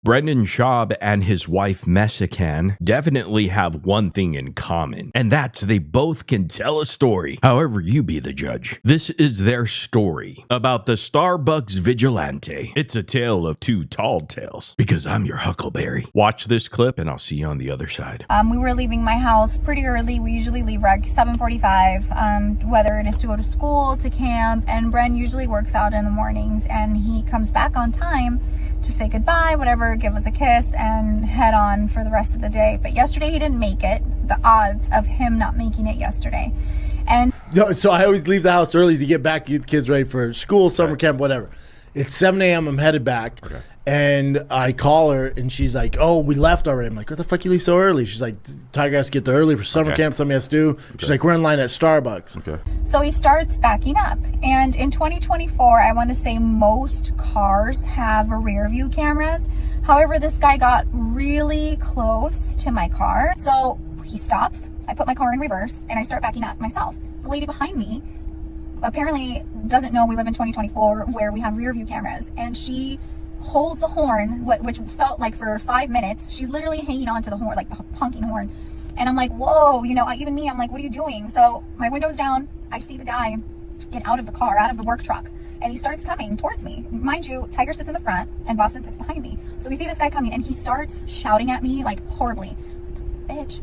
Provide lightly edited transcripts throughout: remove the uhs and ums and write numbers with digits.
Brendan Schaub and his wife Messican definitely have one thing in common, and that's they both can tell a story. However, you be the judge. This is their story about the Starbucks Vigilante. It's a tale of two tall tales, because I'm your Huckleberry. Watch this clip and I'll see you on the other side. We were leaving my house pretty early. We usually leave like 7:45, whether it is to go to school, to camp, and Bren usually works out in the mornings, and he comes back on time to say goodbye, whatever, give us a kiss, and head on for the rest of the day. But yesterday he didn't make it. The odds of him not making it yesterday. And so I always leave the house early to get back, get kids ready for school, summer camp, whatever. It's 7 a.m. I'm headed back. Okay. And I call her, and she's like, "Oh, we left already." I'm like, "What the fuck you leave so early?" She's like, "Tiger has to get there early for summer camp, something has to do." She's like, "We're in line at Starbucks." Okay. So he starts backing up. And in 2024, I want to say most cars have rear view cameras. However, this guy got really close to my car. So he stops. I put my car in reverse, and I start backing up myself. The lady behind me apparently doesn't know we live in 2024 where we have rear view cameras. And she holds the horn, which felt like for 5 minutes. She's literally hanging on to the horn, like the honking horn. And I'm like, whoa, even me, I'm like, what are you doing? So my window's down. I see the guy get out of the car, out of the work truck, and he starts coming towards me. Mind you, Tiger sits in the front and Boston sits behind me. So we see this guy coming, and he starts shouting at me like horribly. Bitch,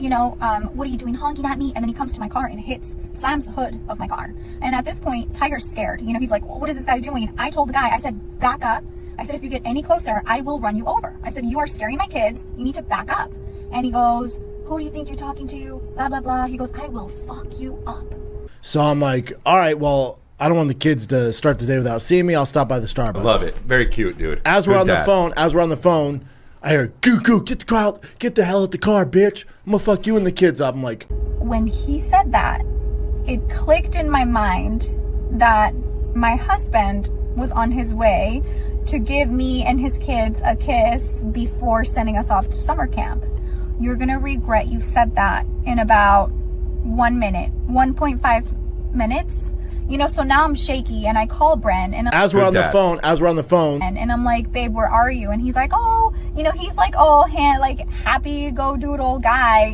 what are you doing honking at me? And then he comes to my car and slams the hood of my car. And at this point, Tiger's scared. He's like, well, what is this guy doing? I told the guy, I said, back up. I said, if you get any closer, I will run you over. I said, you are scaring my kids. You need to back up. And he goes, who do you think you're talking to? Blah, blah, blah. He goes, I will fuck you up. So I'm like, all right, well, I don't want the kids to start the day without seeing me. I'll stop by the Starbucks. I love it. Very cute, dude. As we're on the phone, I hear, goo, get the car out. Get the hell out the car, bitch. I'm going to fuck you and the kids up. I'm like. When he said that, it clicked in my mind that my husband was on his way to give me and his kids a kiss before sending us off to summer camp. You're going to regret you said that in about 1 minute, 1.5 minutes. So now I'm shaky, and I call Bren. And as we're on the phone. And I'm like, babe, where are you? And he's like, oh, he's like all happy go doodle guy,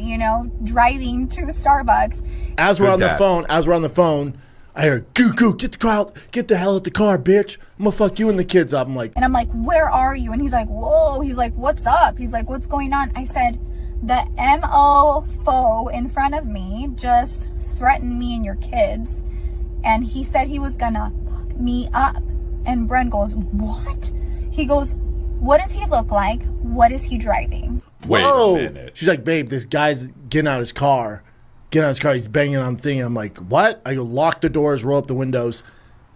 driving to Starbucks. As we're on the phone, I hear, goo, get the car out. Get the hell out the car, bitch. I'm going to fuck you and the kids up. I'm like, where are you? And he's like, whoa. He's like, what's up? He's like, what's going on? I said, the MO foe in front of me just threatened me and your kids. And he said he was going to fuck me up. And Bren goes, what? He goes, what does he look like? What is he driving? Wait a minute. She's like, babe, this guy's getting out of his car. He's banging on the thing. I'm like, what? I go, lock the doors, roll up the windows,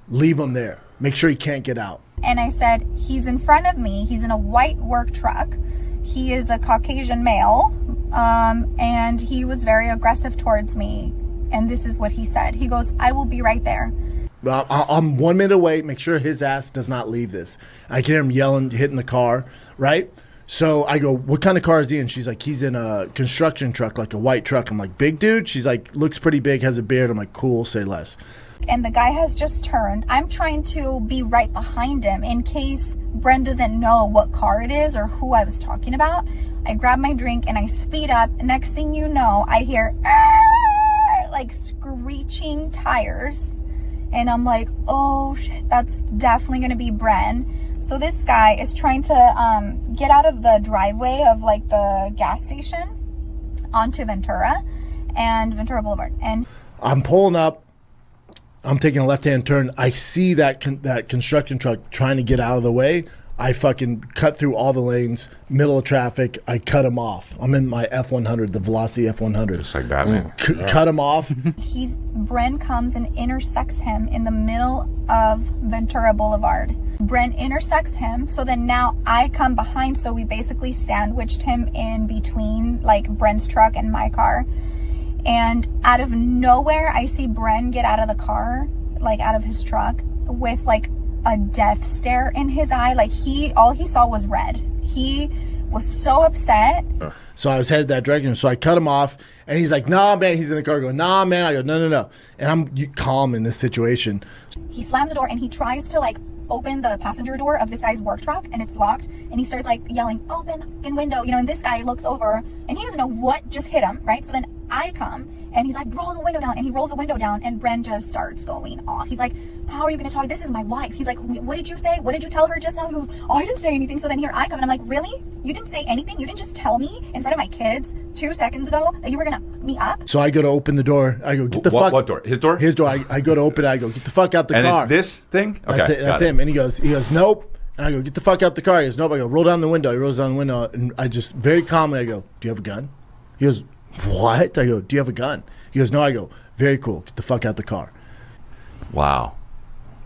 leave him there. Make sure he can't get out. And I said, he's in front of me. He's in a white work truck. He is a Caucasian male. And he was very aggressive towards me. And this is what he said. He goes, I will be right there. I'm 1 minute away. Make sure his ass does not leave this. I can hear him yelling, hitting the car, right? So I go, what kind of car is he in? She's like, he's in a construction truck, like a white truck. I'm like, big dude? She's like, looks pretty big, has a beard. I'm like, cool, say less. And the guy has just turned. I'm trying to be right behind him in case Bren doesn't know what car it is or who I was talking about. I grab my drink and I speed up. Next thing you know, I hear like screeching tires. And I'm like, oh shit, that's definitely going to be Bren. So this guy is trying to get out of the driveway of like the gas station onto Ventura Boulevard. And I'm pulling up. I'm taking a left-hand turn. I see that construction truck trying to get out of the way. I fucking cut through all the lanes, middle of traffic. I cut him off. I'm in my F100, the Velocity F100. Just like Batman. Cut him off. Bren comes and intersects him in the middle of Ventura Boulevard. Bren intersects him, so then now I come behind, so we basically sandwiched him in between like Bren's truck and my car. And out of nowhere, I see Bren get out of the car, like out of his truck, with like a death stare in his eye. Like all he saw was red. He was so upset. So I was headed that direction. So I cut him off, and he's like, nah, man. He's in the car going, nah, man. I go, no. And I'm calm in this situation. He slams the door, and he tries to like open the passenger door of this guy's work truck and it's locked, and he starts like yelling, open the fucking window, you know, and this guy looks over and he doesn't know what just hit him, right? So then I come and he's like, roll the window down, and he rolls the window down, and Bren just starts going off. He's like, how are you going to talk? This is my wife. He's like, what did you say? What did you tell her just now? He goes, oh, I didn't say anything. So then here I come and I'm like, really? You didn't say anything? You didn't just tell me in front of my kids 2 seconds ago that you were going to meet me up? So I go to open the door. I go, get the fuck. What door? His door? His door. I go to open it. I go, get the fuck out the car. And it's this thing? Okay, That's it. That's him. And he goes, nope. And I go, get the fuck out the car. He goes, nope. I go, roll down the window. He rolls down the window. And I just very calmly, I go, do you have a gun? He goes, what? I go, do you have a gun? He goes, no. I go, very cool. Get the fuck out the car. Wow.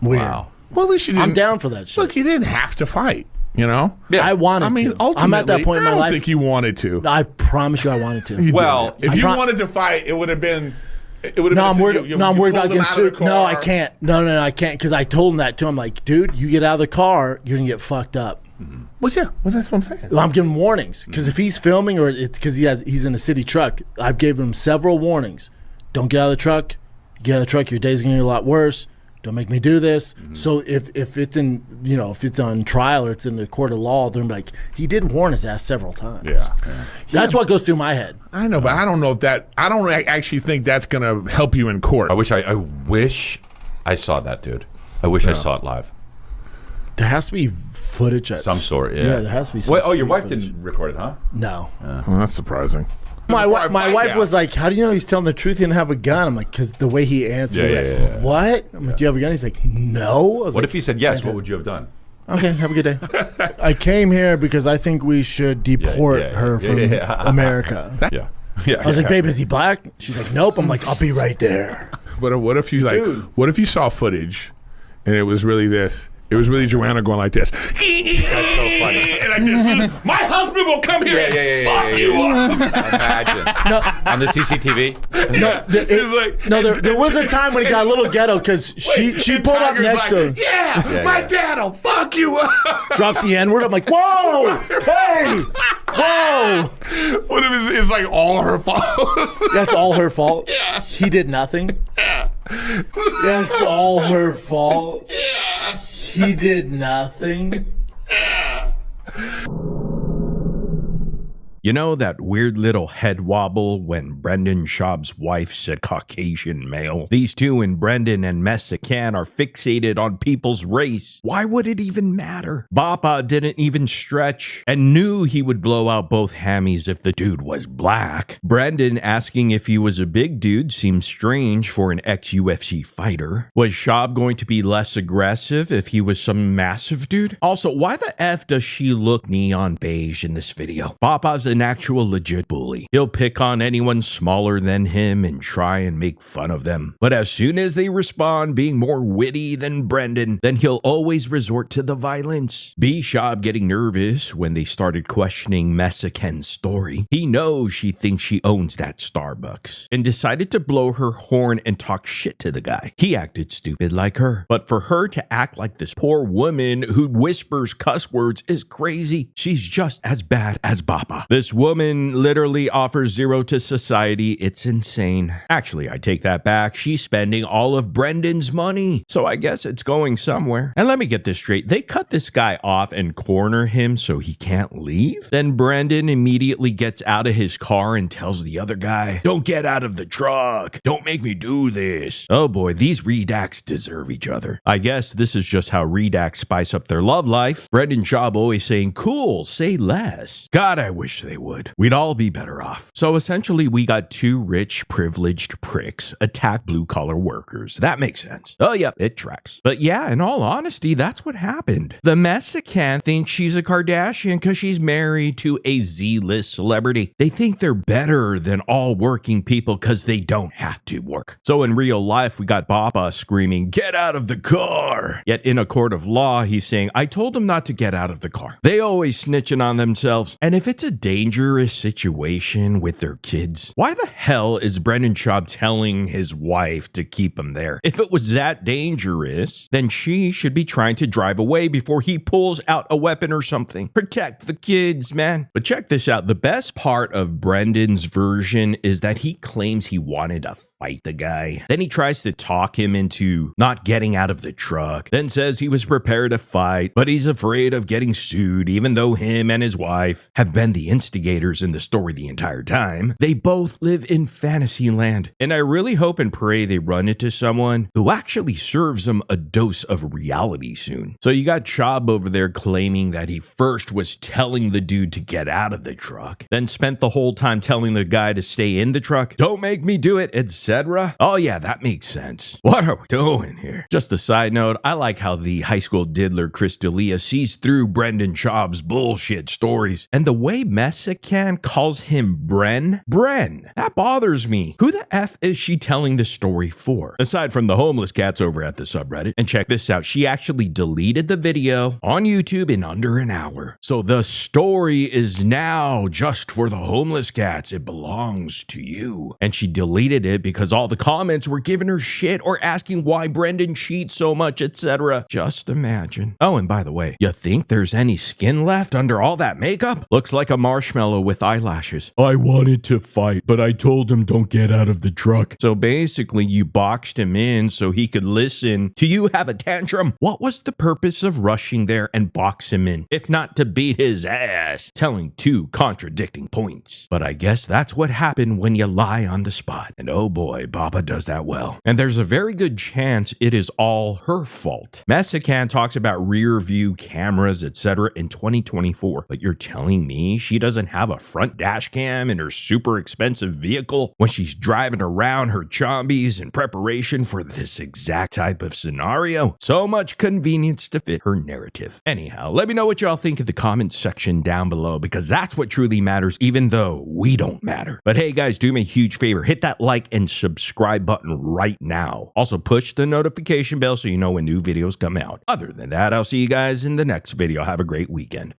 Weird. Wow. Well, at least you didn't. I'm down for that shit. Look, you didn't have to fight, you know? Yeah. I wanted I mean, to. ultimately, I'm at that point in my I don't life. think you wanted to. I promise you I wanted to. You Well, didn't. If you wanted to fight, it would have been. It would have No, been. I'm worried. you I'm worried about pulled him getting out of the sued. No, I car. can't. No, I can't because I told him that too. I'm like, dude, you get out of the car, you're gonna get fucked up. Well, yeah. Well, that's what I'm saying. Well, I'm giving warnings because if he's filming or it's because he's in a city truck, I've given him several warnings. Don't get out of the truck. Get out of the truck. Your day's gonna get a lot worse. Don't make me do this. So if it's in if it's on trial or it's in the court of law, they're like, he did warn his ass several times. Yeah. That's what goes through my head. I know, but I don't know if that. I don't actually think that's going to help you in court. I wish I saw that, dude. I wish I saw it live. There has to be footage of Some sort, yeah. Yeah, there has to be some Wait, oh, your street wife footage. didn't record it, huh? No. Well, that's surprising. My Before I wife find out. was like, how do you know he's telling the truth? He didn't have a gun. I'm like, because the way he answered, Yeah. what? I'm like, do you have a gun? He's like, no. I was What like, if he said yes? What would you have done? okay, have a good day. I came here because I think we should deport her from America. Yeah. Yeah. I was like, babe, is he black? She's like, nope. I'm like, I'll be right there. But what if you Dude. what if you saw footage, and it was really this? It was really Joanna going like this. That's so funny. And I just, my husband will come here and fuck you up. Imagine. On the CCTV? There was a time when he got a little ghetto because she pulled up Tiger's next to him, Yeah, my dad'll fuck you up. drops the N-word. I'm like, whoa, hey, whoa. What if it's like all her fault? That's all her fault. Yeah. He did nothing. Yeah. That's all her fault. Yeah. He did nothing. You know that weird little head wobble when Brendan Schaub's wife said Caucasian male? These two in Brendan and Mexican are fixated on people's race. Why would it even matter? Bappa didn't even stretch and knew he would blow out both hammies if the dude was black. Brendan asking if he was a big dude seems strange for an ex-UFC fighter. Was Schaub going to be less aggressive if he was some massive dude? Also, why the F does she look neon beige in this video? Bappa's an actual legit bully. He'll pick on anyone smaller than him and try and make fun of them. But as soon as they respond being more witty than Brendan, then he'll always resort to the violence. B. Schaub getting nervous when they started questioning Mexican's story. He knows she thinks she owns that Starbucks and decided to blow her horn and talk shit to the guy. He acted stupid like her. But for her to act like this poor woman who whispers cuss words is crazy. She's just as bad as Bappa. This woman literally offers zero to society. It's insane. Actually, I take that back. She's spending all of Brendan's money. So I guess it's going somewhere. And let me get this straight. They cut this guy off and corner him so he can't leave. Then Brendan immediately gets out of his car and tells the other guy, don't get out of the truck. Don't make me do this. Oh boy, these redacts deserve each other. I guess this is just how redacts spice up their love life. Brendan Schaub always saying, cool, say less. God, I wish they would. We'd all be better off. So essentially, we got two rich, privileged pricks attack blue-collar workers. That makes sense. Oh, yeah, it tracks. But yeah, in all honesty, that's what happened. The Mexican thinks she's a Kardashian because she's married to a Z-list celebrity. They think they're better than all working people because they don't have to work. So in real life, we got Bappa screaming, get out of the car. Yet in a court of law, he's saying, I told him not to get out of the car. They always snitching on themselves. And if it's a dangerous situation with their kids, why the hell is Brendan Schaub telling his wife to keep him there? If it was that dangerous, then she should be trying to drive away before he pulls out a weapon or something. Protect the kids, man. But check this out. The best part of Brendan's version is that he claims he wanted a fight the guy. Then he tries to talk him into not getting out of the truck, then says he was prepared to fight, but he's afraid of getting sued, even though him and his wife have been the instigators in the story the entire time. They both live in fantasy land, and I really hope and pray they run into someone who actually serves them a dose of reality soon. So you got Schaub over there claiming that he first was telling the dude to get out of the truck, then spent the whole time telling the guy to stay in the truck, don't make me do it, etc. Oh yeah, that makes sense. What are we doing here? Just a side note, I like how the high school diddler Chris D'Elia sees through Brendan Schaub's bullshit stories, and the way Mexican calls him Bren, that bothers me. Who the F is she telling the story for? Aside from the homeless cats over at the subreddit. And check this out, she actually deleted the video on YouTube in under an hour. So the story is now just for the homeless cats. It belongs to you. And she deleted it because all the comments were giving her shit or asking why Brendan cheats so much, etc. Just imagine. Oh, and by the way, you think there's any skin left under all that makeup? Looks like a marshmallow with eyelashes. I wanted to fight, but I told him don't get out of the truck. So basically, you boxed him in so he could listen to you have a tantrum. What was the purpose of rushing there and box him in, if not to beat his ass, telling two contradicting points? But I guess that's what happened when you lie on the spot. And oh boy, Baba does that well. And there's a very good chance it is all her fault. Mexican talks about rear view cameras, etc. in 2024, but you're telling me she doesn't have a front dash cam in her super expensive vehicle when she's driving around her chombies in preparation for this exact type of scenario? So much convenience to fit her narrative. Anyhow, let me know what y'all think in the comments section down below, because that's what truly matters, even though we don't matter. But hey guys, do me a huge favor, hit that like and subscribe button right now. Also push the notification bell so you know when new videos come out. Other than that, I'll see you guys in the next video. Have a great weekend.